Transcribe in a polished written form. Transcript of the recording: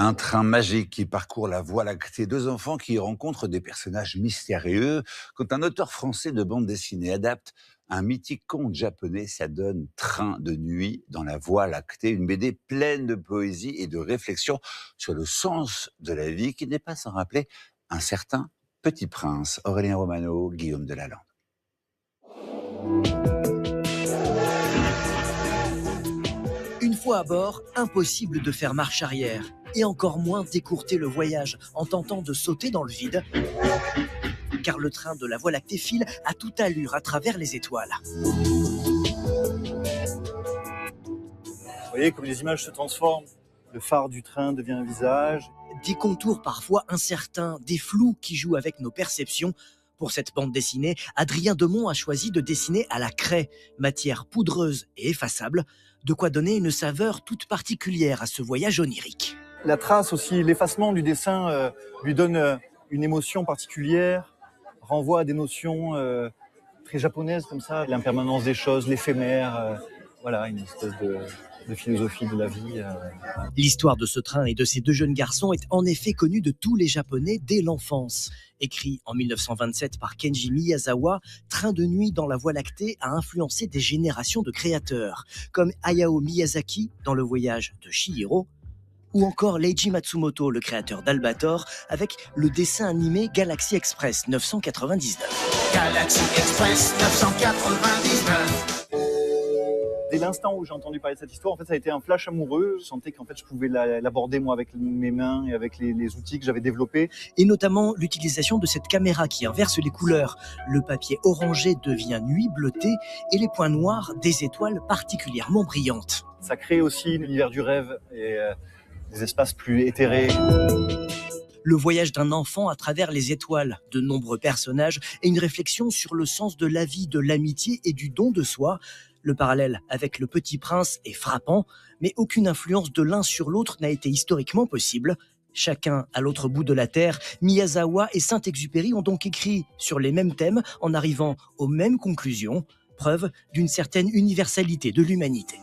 Un train magique qui parcourt la Voie lactée, deux enfants qui y rencontrent des personnages mystérieux. Quand un auteur français de bande dessinée adapte un mythique conte japonais, ça donne Train de nuit dans la Voie lactée, une BD pleine de poésie et de réflexion sur le sens de la vie qui n'est pas sans rappeler un certain Petit Prince. Aurélien Romano, Guillaume Delalande. Une fois à bord, impossible de faire marche arrière, et encore moins d'écourter le voyage en tentant de sauter dans le vide, car le train de la Voie lactée file à toute allure à travers les étoiles. Vous voyez comme les images se transforment. Le phare du train devient un visage. Des contours parfois incertains, des flous qui jouent avec nos perceptions. Pour cette bande dessinée, Adrien Demont a choisi de dessiner à la craie, matière poudreuse et effaçable, de quoi donner une saveur toute particulière à ce voyage onirique. La trace aussi, l'effacement du dessin lui donne une émotion particulière, renvoie à des notions très japonaises comme ça, l'impermanence des choses, l'éphémère, voilà, une espèce de philosophie de la vie. L'histoire de ce train et de ces deux jeunes garçons est en effet connue de tous les Japonais dès l'enfance. Écrit en 1927 par Kenji Miyazawa, Train de nuit dans la Voie lactée a influencé des générations de créateurs, comme Hayao Miyazaki dans Le voyage de Chihiro, ou encore Leiji Matsumoto, le créateur d'Albator, avec le dessin animé Galaxy Express 999. Galaxy Express 999. Dès l'instant où j'ai entendu parler de cette histoire, en fait, ça a été un flash amoureux. Je sentais qu'en fait, je pouvais l'aborder moi avec mes mains et avec les outils que j'avais développés. Et notamment l'utilisation de cette caméra qui inverse les couleurs. Le papier orangé devient nuit bleutée et les points noirs des étoiles particulièrement brillantes. Ça crée aussi l'univers du rêve et des espaces plus éthérés. Le voyage d'un enfant à travers les étoiles, de nombreux personnages et une réflexion sur le sens de la vie, de l'amitié et du don de soi. Le parallèle avec Le Petit Prince est frappant, mais aucune influence de l'un sur l'autre n'a été historiquement possible. Chacun à l'autre bout de la Terre, Miyazawa et Saint-Exupéry ont donc écrit sur les mêmes thèmes en arrivant aux mêmes conclusions, preuve d'une certaine universalité de l'humanité.